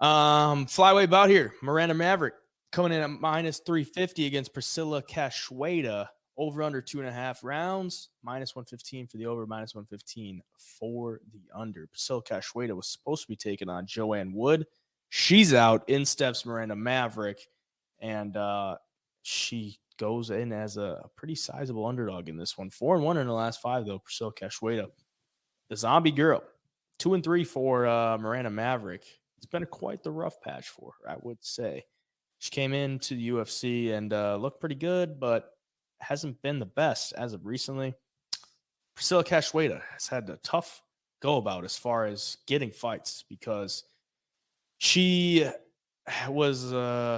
Flyweight bout here. Miranda Maverick coming in at minus 350 against Priscila Cachoeira. Over under 2.5 rounds. Minus 115 for the over, minus 115 for the under. Priscila Cachoeira was supposed to be taking on Joanne Wood. She's out. In steps Miranda Maverick. And she goes in as a pretty sizable underdog in this one. 4-1 in the last 5, though. Priscila Cachoeira, the zombie girl. 2-3 for Miranda Maverick. It's been quite the rough patch for her, I would say. She came into the UFC and looked pretty good, but hasn't been the best as of recently. Priscila Cachoeira has had a tough go about as far as getting fights because she was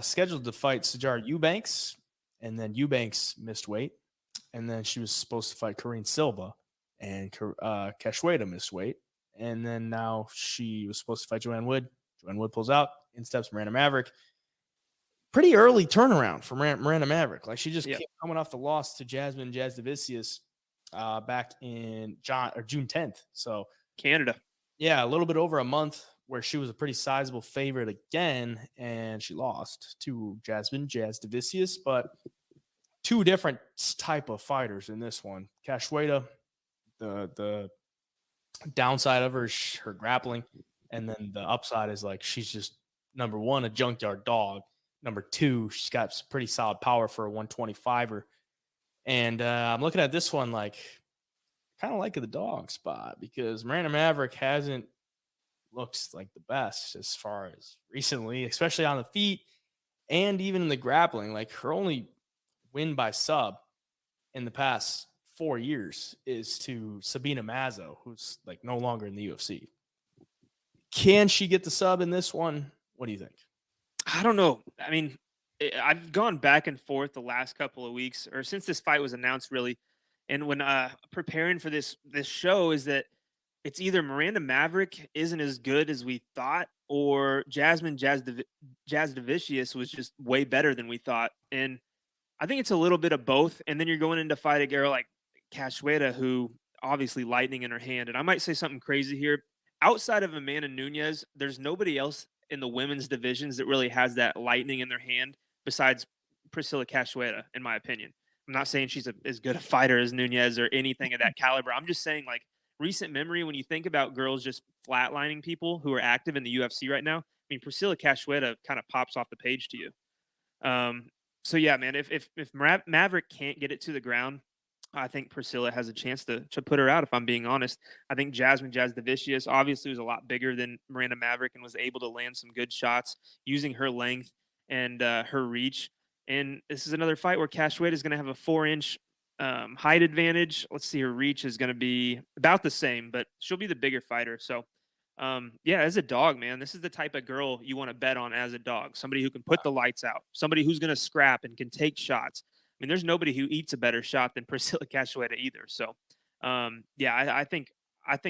scheduled to fight Sijara Eubanks, and then Eubanks missed weight, and then she was supposed to fight Karine Silva, and Cachoeira missed weight, and then now she was supposed to fight Joanne Wood. Joanne Wood pulls out. In steps Miranda Maverick. Pretty early turnaround for Miranda Maverick. Like she just kept coming off the loss to Jasmine Jasdavicius back in June 10th. So Canada. Yeah, a little bit over a month where she was a pretty sizable favorite again, and she lost to Jasmine Jasdavicius, but two different type of fighters in this one. Cachoeira, the downside of her is her grappling, and then the upside is like she's just number one, a junkyard dog. Number two, she's got some pretty solid power for a 125er. And I'm looking at this one like kind of like the dog spot because Miranda Maverick looks like the best as far as recently, especially on the feet and even in the grappling. Like her only win by sub in the past 4 years is to Sabina Mazo, who's like no longer in the UFC. Can she get the sub in this one? What do you think? I don't know. I mean, I've gone back and forth the last couple of weeks, or since this fight was announced, really. And when preparing for this show, is that it's either Miranda Maverick isn't as good as we thought, or Jasmine Jasdavicius was just way better than we thought. And I think it's a little bit of both. And then you're going in to fight a girl like Cachoeira, who obviously lightning in her hand. And I might say something crazy here. Outside of Amanda Nunes, there's nobody else in the women's divisions that really has that lightning in their hand besides Priscila Cachoeira, in my opinion. I'm not saying she's as good a fighter as Nunes or anything of that caliber. I'm just saying, like, recent memory, when you think about girls just flatlining people who are active in the UFC right now, I mean, Priscila Cachoeira kind of pops off the page to you. So yeah, man, if Maverick can't get it to the ground, I think Priscilla has a chance to put her out, if I'm being honest. I think Jasmine Jasdavicius obviously was a lot bigger than Miranda Maverick and was able to land some good shots using her length and her reach. And this is another fight where Cachoeira is going to have a 4-inch height advantage. Let's see, her reach is going to be about the same, but she'll be the bigger fighter. So, yeah, as a dog, man, this is the type of girl you want to bet on as a dog. Somebody who can put the lights out, somebody who's going to scrap and can take shots. I mean, there's nobody who eats a better shot than Priscila Cachoeira either. So, yeah, I think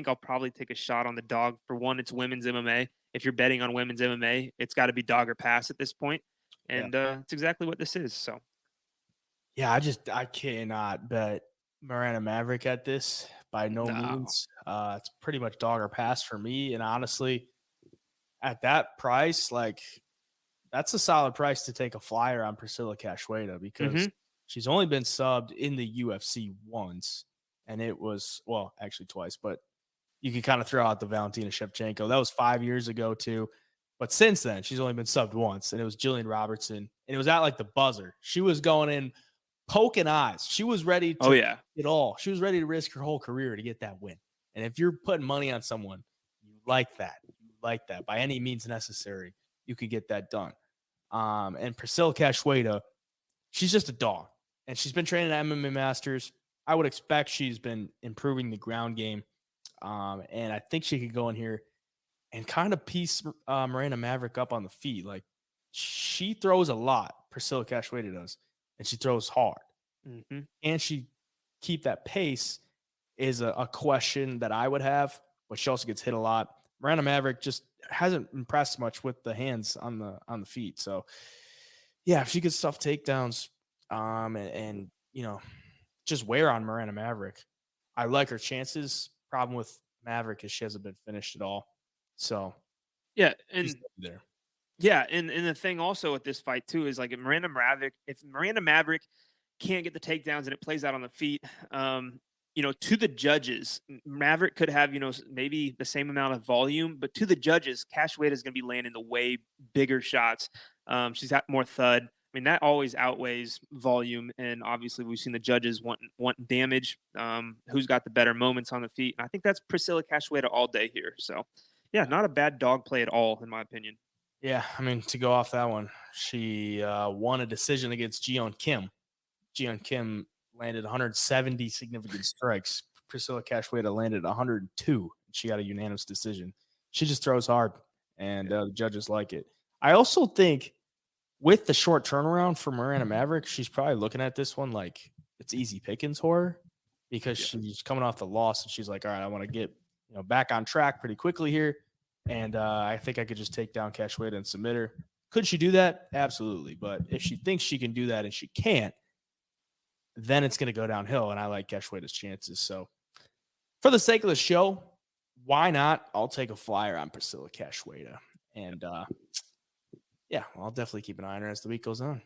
I'll probably take a shot on the dog. For one, it's women's MMA. If you're betting on women's MMA, it's got to be dog or pass at this point. And it's exactly what this is. So, yeah, I cannot bet Miranda Maverick at this by no means. It's pretty much dog or pass for me. And honestly, at that price, like that's a solid price to take a flyer on Priscila Cachoeira because she's only been subbed in the UFC once, and it was, well, actually twice, but you can kind of throw out the Valentina Shevchenko. That was 5 years ago too. But since then, she's only been subbed once, and it was Jillian Robertson, and it was at like the buzzer. She was going in poking eyes. She was ready to it all. She was ready to risk her whole career to get that win. And if you're putting money on someone, you like that. You like that. By any means necessary, you could get that done. And Priscila Cachoeira, she's just a dog. And she's been training at MMA Masters. I would expect she's been improving the ground game. And I think she could go in here and kind of piece Miranda Maverick up on the feet. Like, she throws a lot, Priscila Cachoeira does, and she throws hard. And she keep that pace is a question that I would have, but she also gets hit a lot. Miranda Maverick just hasn't impressed much with the hands on the feet. So, yeah, if she could stuff takedowns and you know, just wear on Miranda Maverick, I like her chances. Problem with Maverick is she hasn't been finished at all. So, yeah, and there. Yeah, and the thing also with this fight too is like if Miranda Maverick can't get the takedowns and it plays out on the feet, to the judges, Maverick could have, maybe the same amount of volume, but to the judges, Cachoeira is going to be landing the way bigger shots. She's got more thud. I mean, that always outweighs volume, and obviously we've seen the judges want damage. Who's got the better moments on the feet? And I think that's Priscilla Cachoeira all day here. So, yeah, not a bad dog play at all, in my opinion. Yeah, I mean, to go off that one, she won a decision against Jeon Kim. Jeon Kim landed 170 significant strikes. Priscilla Cachoeira landed 102. She got a unanimous decision. She just throws hard, and the judges like it. I also think with the short turnaround for Miranda Maverick, she's probably looking at this one like it's easy pickings for her because Yeah. she's coming off the loss and she's like, all right, I want to get back on track pretty quickly here. And I think I could just take down Cachoeira and submit her. Could she do that? Absolutely. But if she thinks she can do that and she can't, then it's going to go downhill. And I like Cachoeira's chances. So for the sake of the show, why not? I'll take a flyer on Priscilla Cachoeira. And yeah, I'll definitely keep an eye on her as the week goes on.